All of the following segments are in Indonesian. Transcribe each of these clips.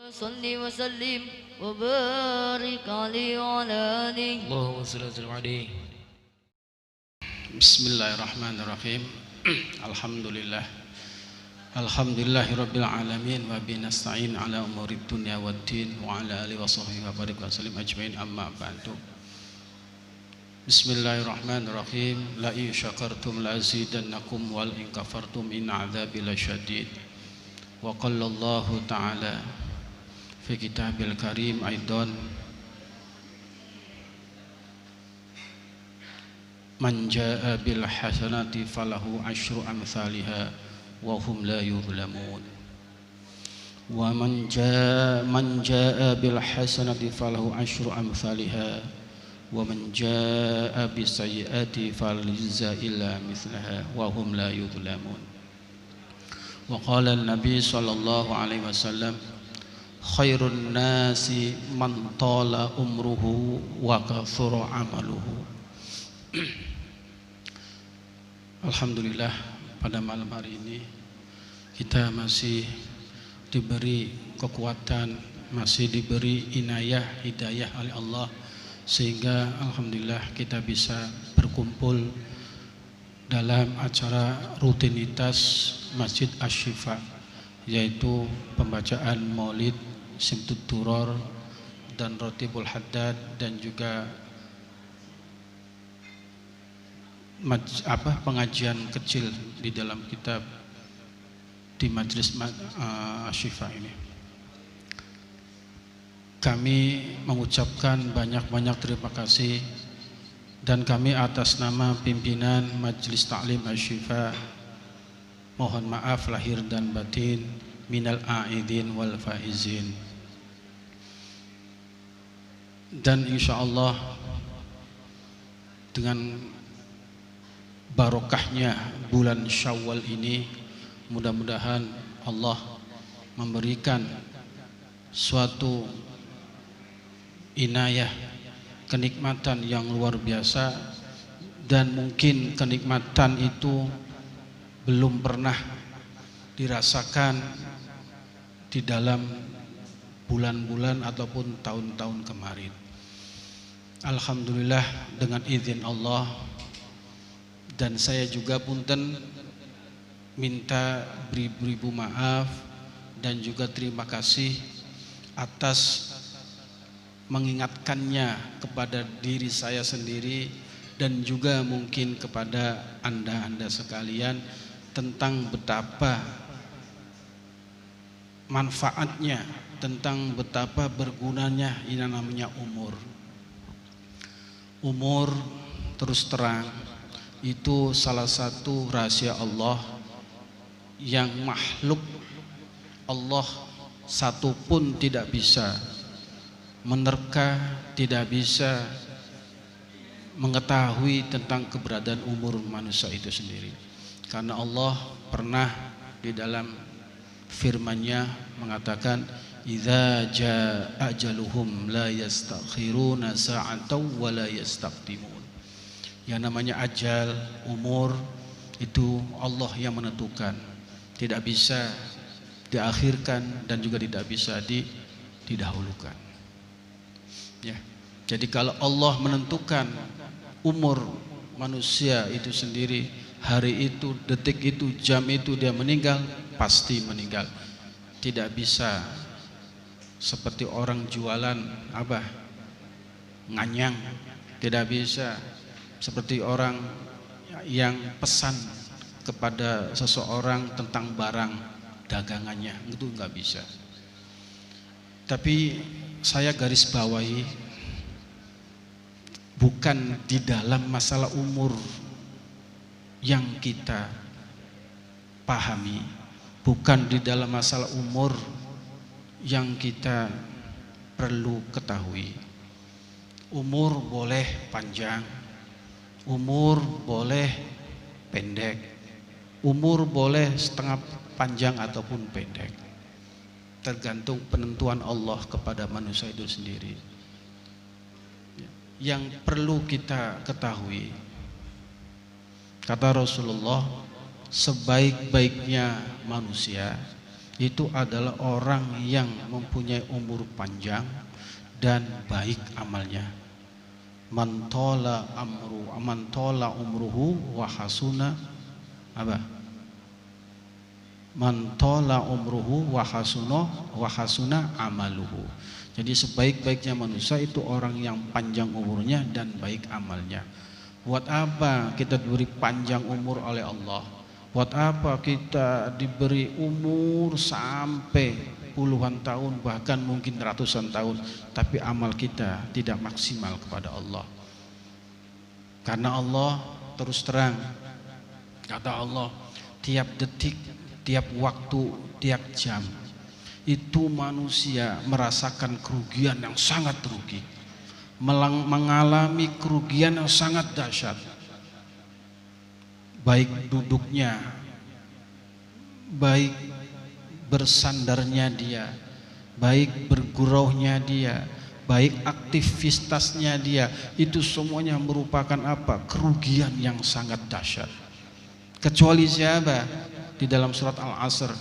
صل وسلم وبارك عليه وعلى آله. اللهم صل وسلم عليه. Bismillahirrahmanirrahim. Alhamdulillah. Alhamdulillahirabbil alamin wa bi nasta'in ala umurid dunya waddin wa ala alihi washabbihi wa barik wa sallim ajmain amma ba'du. Bismillahirrahmanirrahim. La in syakartum la azidannakum wal in kafartum in adzabi lasyadid. Wa qala Allah ta'ala fi kitabil karim aidan man jaa bil hasanati falahu asyru amsalha wa hum la yuzlamun wa man jaa bil hasanati falahu asyru amsalha wa man jaa bis sayyiati falyujza illa mithlaha wa hum la yuzlamun. Wa qala an-nabi sallallahu alaihi wasallam khairun nasi man tala umruhu wa kathura amaluhu. Alhamdulillah, pada malam hari ini kita masih diberi kekuatan, masih diberi inayah, hidayah oleh Allah, sehingga alhamdulillah kita bisa berkumpul dalam acara rutinitas Masjid Asy-Syifa, yaitu pembacaan Maulid, Simtud Duror dan Rotibul Haddad, dan juga pengajian kecil di dalam kitab di Majelis Asy-Syifa ini. Kami mengucapkan banyak-banyak terima kasih, dan kami atas nama pimpinan Majelis Ta'lim Asy-Syifa mohon maaf lahir dan batin, minal a'idin wal faizin. Dan insyaallah dengan barokahnya bulan Syawal ini, mudah-mudahan Allah memberikan suatu inayah, kenikmatan yang luar biasa, dan mungkin kenikmatan itu belum pernah dirasakan di dalam bulan-bulan ataupun tahun-tahun kemarin. Alhamdulillah, dengan izin Allah. Dan saya juga punten minta beribu-ribu maaf dan juga terima kasih atas mengingatkannya kepada diri saya sendiri dan juga mungkin kepada anda sekalian tentang betapa manfaatnya, tentang betapa bergunanya ini namanya umur. Umur terus terang itu salah satu rahasia Allah yang makhluk Allah satu pun tidak bisa menerka, tidak bisa mengetahui tentang keberadaan umur manusia itu sendiri. Karena Allah pernah di dalam firman-Nya mengatakan idza jaa ajaluhum la yastakhiruna sa'atan wa la yastaqdimun. Yang namanya ajal, umur, itu Allah yang menentukan, tidak bisa diakhirkan dan juga tidak bisa didahulukan. Ya. Jadi kalau Allah menentukan umur manusia itu sendiri, hari itu, detik itu, jam itu dia meninggal, pasti meninggal. Tidak bisa seperti orang jualan nganyang, tidak bisa seperti orang yang pesan kepada seseorang tentang barang dagangannya, itu nggak bisa. Tapi saya garis bawahi, bukan di dalam masalah umur yang kita pahami, bukan di dalam masalah umur yang kita perlu ketahui. Umur boleh panjang, umur boleh pendek, umur boleh setengah panjang ataupun pendek, tergantung penentuan Allah kepada manusia itu sendiri. Yang perlu kita ketahui, kata Rasulullah, sebaik-baiknya manusia itu adalah orang yang mempunyai umur panjang dan baik amalnya. Man tola umruhu wa hasuna apa? Man tola umruhu wa hasuna amaluhu. Jadi sebaik-baiknya manusia itu orang yang panjang umurnya dan baik amalnya. Buat apa kita diberi panjang umur oleh Allah? Buat apa kita diberi umur sampai puluhan tahun, bahkan mungkin ratusan tahun, tapi amal kita tidak maksimal kepada Allah? Karena Allah terus terang, kata Allah, tiap detik, tiap waktu, tiap jam itu manusia merasakan kerugian yang sangat rugi, mengalami kerugian yang sangat dahsyat. Baik duduknya, baik bersandarnya dia, baik berguraunya dia, baik aktivitasnya dia, itu semuanya merupakan apa? Kerugian yang sangat dahsyat. Kecuali siapa? Di dalam surat Al-Asr,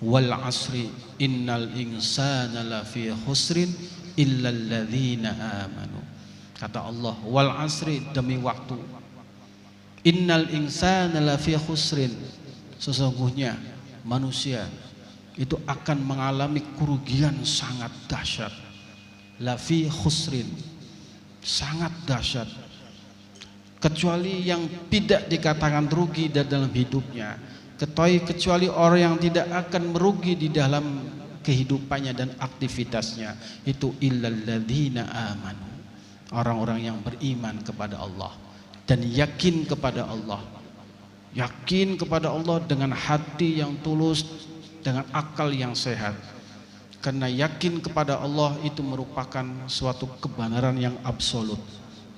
wal asri innal insana lafi khusrin illal ladzina amanu. Kata Allah, wal asri, demi waktu, innal insana lafi khusrin, sesungguhnya manusia itu akan mengalami kerugian sangat dahsyat. Lafi khusrin, sangat dahsyat. Kecuali yang tidak dikatakan rugi dalam hidupnya, kecuali orang yang tidak akan merugi di dalam kehidupannya dan aktivitasnya, itu illal ladzina amanu, orang-orang yang beriman kepada Allah dan yakin kepada Allah. Yakin kepada Allah dengan hati yang tulus, dengan akal yang sehat. Karena yakin kepada Allah itu merupakan suatu kebenaran yang absolut,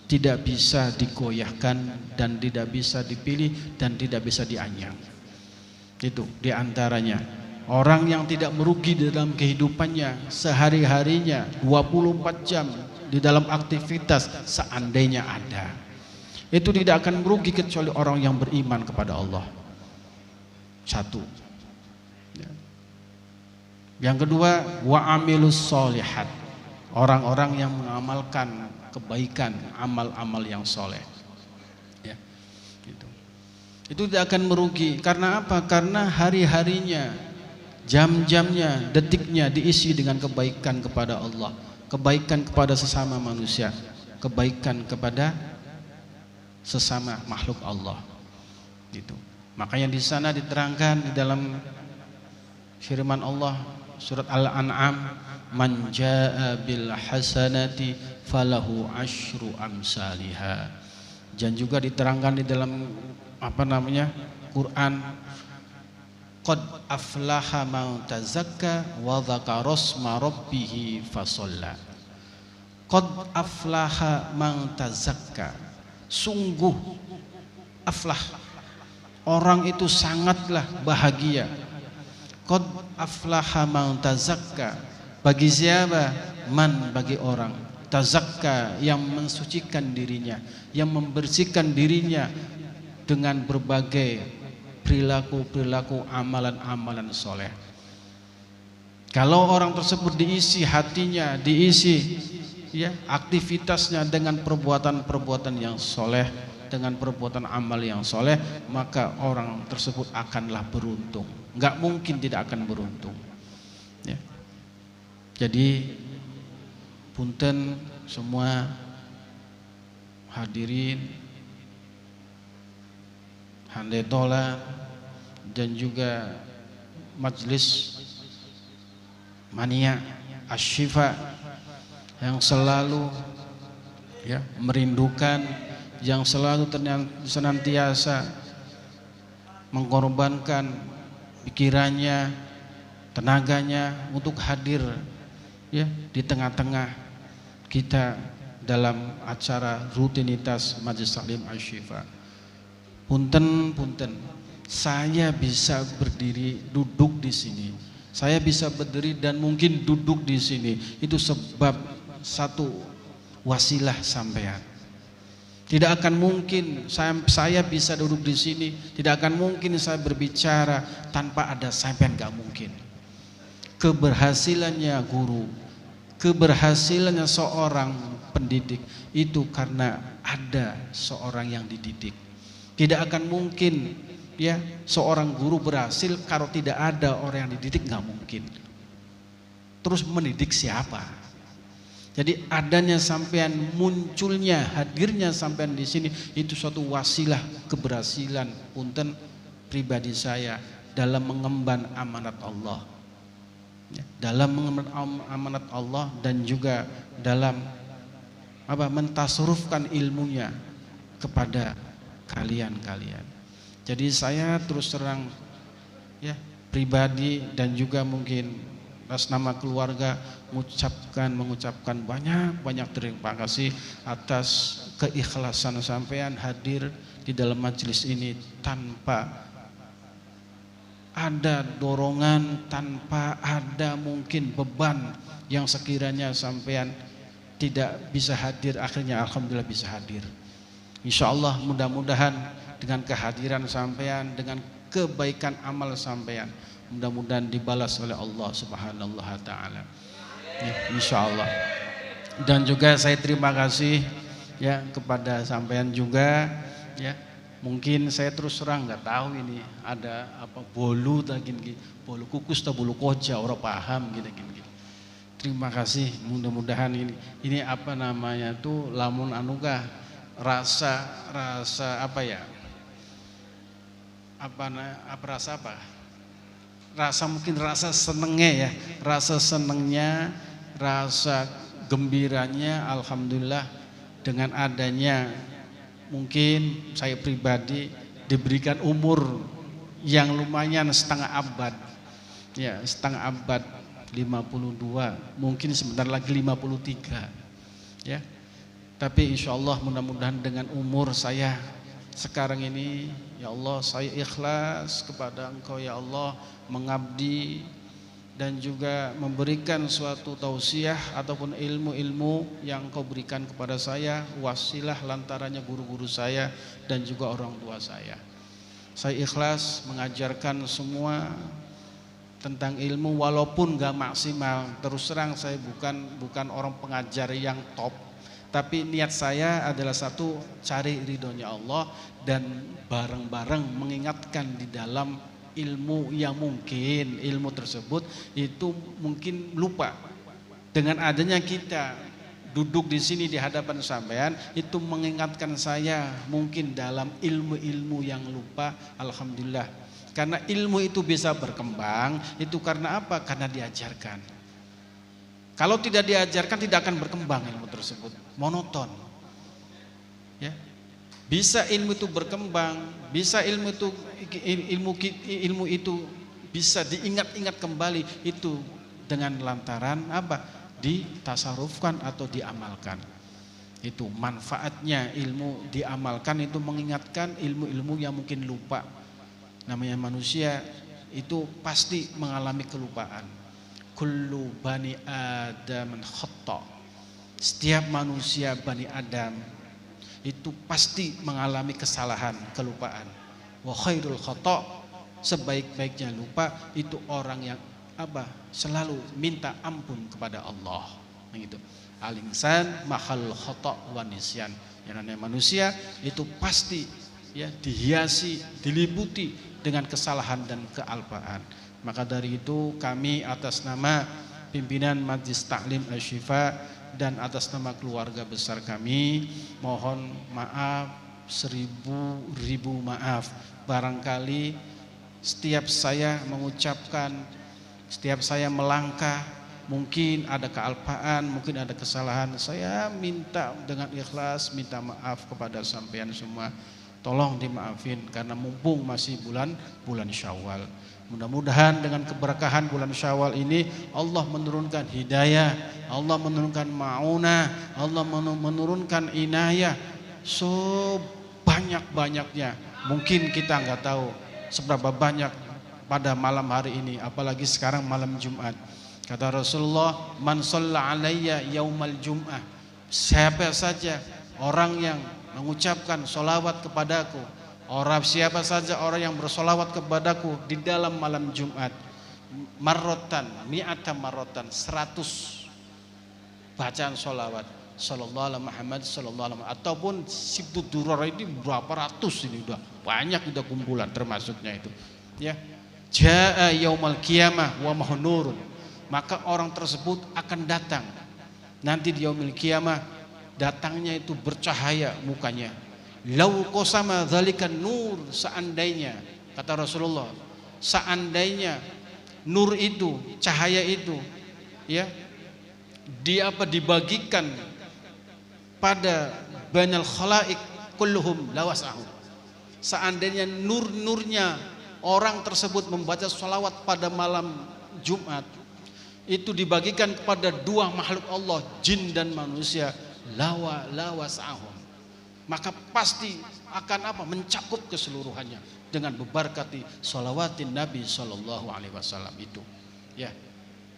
tidak bisa digoyahkan dan tidak bisa dipilih dan tidak bisa dianyang. Itu diantaranya orang yang tidak merugi dalam kehidupannya sehari-harinya 24 jam di dalam aktivitas, seandainya ada, itu tidak akan merugi kecuali orang yang beriman kepada Allah. Satu. Yang kedua, wa amilus solihat, orang-orang yang mengamalkan kebaikan, amal-amal yang soleh. Ya, gitu. Itu tidak akan merugi. Karena apa? Karena hari-harinya, jam-jamnya, detiknya diisi dengan kebaikan kepada Allah, kebaikan kepada sesama manusia, kebaikan kepada sesama makhluk Allah. Gitu. Makanya di sana diterangkan di dalam firman Allah surat Al-An'am, man jaa bil hasanati falahu asyru amsalihha. Dan juga diterangkan di dalam Quran, qad aflaha man tazakka wa dzakara asma rabbih fasalla. Qad aflaha man tazakka, sungguh aflah, orang itu sangatlah bahagia. Qad aflaha man tazakka, bagi siapa? Man, bagi orang, tazakka, yang mensucikan dirinya, yang membersihkan dirinya dengan berbagai perilaku-perilaku, amalan-amalan soleh. Kalau orang tersebut diisi hatinya, diisi ya aktivitasnya dengan perbuatan-perbuatan yang soleh, dengan perbuatan amal yang soleh, maka orang tersebut akanlah beruntung. Enggak mungkin tidak akan beruntung. Ya. Jadi punten semua hadirin, handetola, dan juga majelis mania asyifa yang selalu ya merindukan, yang selalu senantiasa mengorbankan pikirannya, tenaganya untuk hadir ya di tengah-tengah kita dalam acara rutinitas Majelis Taklim Asy-Syifa. Punten, saya bisa berdiri duduk di sini, saya bisa berdiri dan mungkin duduk di sini, itu sebab satu wasilah sampean. Tidak akan mungkin saya bisa duduk di sini, tidak akan mungkin saya berbicara tanpa ada sampean, gak mungkin. Keberhasilannya guru, keberhasilannya seorang pendidik itu karena ada seorang yang dididik. Tidak akan mungkin ya seorang guru berhasil kalau tidak ada orang yang dididik, gak mungkin. Terus mendidik siapa? Jadi adanya sampean, munculnya, hadirnya sampean di sini itu suatu wasilah keberhasilan punten pribadi saya dalam mengemban amanat Allah. Dalam mengemban amanat Allah dan juga dalam mentasarufkan ilmunya kepada kalian-kalian. Jadi saya terus terang ya pribadi dan juga mungkin atas nama keluarga mengucapkan banyak terima kasih atas keikhlasan sampean hadir di dalam majelis ini tanpa ada dorongan, tanpa ada mungkin beban yang sekiranya sampean tidak bisa hadir, akhirnya alhamdulillah bisa hadir. Insyaallah mudah-mudahan dengan kehadiran sampean, dengan kebaikan amal sampean, mudah-mudahan dibalas oleh Allah Subhanahu wa taala. Ya, insyaallah. Dan juga saya terima kasih ya kepada sampean juga ya. Mungkin saya terus terang nggak tahu ini ada apa bolu gini, bolu kukus atau bolu koja, orang paham gini. Terima kasih, mudah-mudahan ini apa namanya tuh lamun anugerah rasa apa ya? Rasa mungkin rasa senengnya ya, rasa senengnya, rasa gembiranya, alhamdulillah dengan adanya mungkin saya pribadi diberikan umur yang lumayan setengah abad ya, setengah abad 52, mungkin sebentar lagi 53 ya. Tapi insyaallah mudah-mudahan dengan umur saya sekarang ini ya Allah, saya ikhlas kepada Engkau ya Allah, mengabdi dan juga memberikan suatu tausiah ataupun ilmu-ilmu yang Engkau berikan kepada saya, wasilah lantarannya guru-guru saya dan juga orang tua saya. Saya ikhlas mengajarkan semua tentang ilmu walaupun gak maksimal. Terus terang saya bukan orang pengajar yang top, tapi niat saya adalah satu, cari ridhonya Allah dan bareng-bareng mengingatkan di dalam ilmu yang mungkin ilmu tersebut itu mungkin lupa. Dengan adanya kita duduk di sini di hadapan sampean itu mengingatkan saya mungkin dalam ilmu-ilmu yang lupa, alhamdulillah. Karena ilmu itu bisa berkembang itu karena apa? Karena diajarkan. Kalau tidak diajarkan tidak akan berkembang ilmu tersebut, monoton. Ya. Bisa ilmu itu berkembang, bisa ilmu itu bisa diingat-ingat kembali itu dengan lantaran apa? Ditasarufkan atau diamalkan. Itu manfaatnya ilmu diamalkan, itu mengingatkan ilmu-ilmu yang mungkin lupa. Namanya manusia itu pasti mengalami kelupaan. Kullu bani Adam khata. Setiap manusia Bani Adam itu pasti mengalami kesalahan, kelupaan. Wa khairul khata, sebaik-baiknya lupa itu orang yang apa? Selalu minta ampun kepada Allah. Begitu. Al-insan mahal khata wa nisyan. Yang namanya manusia itu pasti ya dihiasi, diliputi dengan kesalahan dan kealpaan. Maka dari itu kami atas nama pimpinan Majelis Taklim Asy-Syifa dan atas nama keluarga besar kami mohon maaf, ribu maaf. Barangkali setiap saya mengucapkan, setiap saya melangkah mungkin ada kealpaan, mungkin ada kesalahan. Saya minta dengan ikhlas minta maaf kepada sampean semua. Tolong dimaafin karena mumpung masih bulan Syawal. Mudah-mudahan dengan keberkahan bulan Syawal ini Allah menurunkan hidayah, Allah menurunkan ma'unah, Allah menurunkan inayah sebanyak-banyaknya. Mungkin kita nggak tahu seberapa banyak pada malam hari ini, apalagi sekarang malam Jumat. Kata Rasulullah, "Man shalla alayya yaumal jum'ah." Siapa saja orang yang mengucapkan solawat kepadaku. Orang siapa saja orang yang bersolawat kepadaku di dalam malam Jumat, marrotan, mi'ata marrotan, 100 bacaan solawat, sallallahu alaihi Muhammad sallallahu alaihi ataupun sibtud durar ini berapa ratus, ini udah banyak, udah kumpulan termasuknya itu. Ya, jaa yaumal qiyamah wa mahnurun, maka orang tersebut akan datang nanti di yaumil qiyamah, datangnya itu bercahaya mukanya. Lau qasama dzalikan nur, seandainya kata Rasulullah, seandainya nur itu, cahaya itu, ya, dibagikan pada banal khalaik kulluhum lawasahu. Seandainya nur-nurnya orang tersebut membaca sholawat pada malam Jumat itu dibagikan kepada dua makhluk Allah, jin dan manusia, lawasahum, maka pasti akan mencakup keseluruhannya dengan berbarkati sholawatin Nabi Shallallahu Alaihi Wasallam itu. Ya,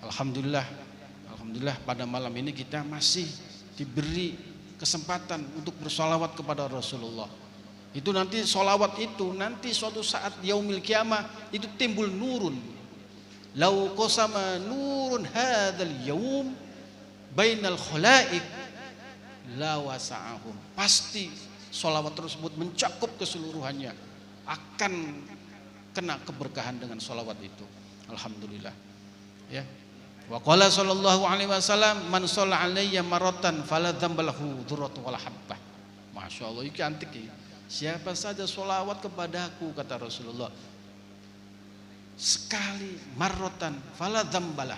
alhamdulillah pada malam ini kita masih diberi kesempatan untuk bersolawat kepada Rasulullah. Itu nanti solawat itu nanti suatu saat yaumil kiamah itu timbul nurun. Lau qasama nurun hadzal yaum bainal khalaik la wasa'ahum. Pasti solawat tersebut mencakup keseluruhannya, akan kena keberkahan dengan solawat itu. Alhamdulillah. Ya. Wa qala sallallahu alaihi wasallam man shalla alayya maratan fala dzambalahu dzurratu wala habbah. Masyaallah, iki antik ya. Siapa saja solawat kepadaku, kata Rasulullah, sekali marrotan fala dzambalah,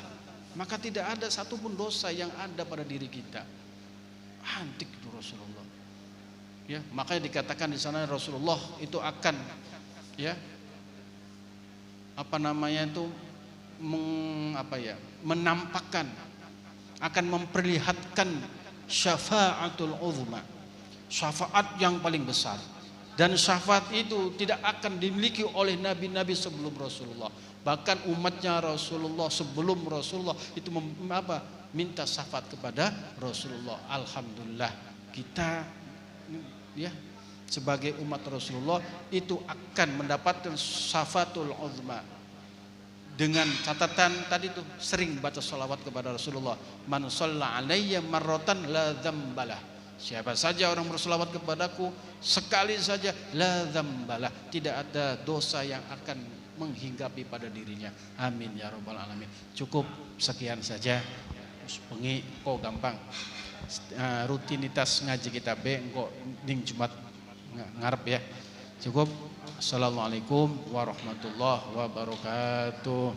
maka tidak ada satupun dosa yang ada pada diri kita. Antik itu Rasulullah. Ya, makanya dikatakan di sana Rasulullah itu akan menampakkan, akan memperlihatkan syafaatul uzma, syafaat yang paling besar. Dan syafaat itu tidak akan dimiliki oleh nabi-nabi sebelum Rasulullah. Bahkan umatnya Rasulullah sebelum Rasulullah itu minta syafaat kepada Rasulullah. Alhamdulillah kita sebagai umat Rasulullah itu akan mendapatkan syafaatul uzma. Dengan catatan tadi tuh, sering baca salawat kepada Rasulullah. Man shalla alayya marratan la dzambalah. Siapa saja orang berselawat kepadaku sekali saja, la dzambalah, tidak ada dosa yang akan menghinggapi pada dirinya. Amin ya rabbal alamin. Cukup sekian saja. Pengi kok gampang. Rutinitas ngaji kita engko ning Jumat ngarep ya. Cukup. Assalamualaikum warahmatullahi wabarakatuh.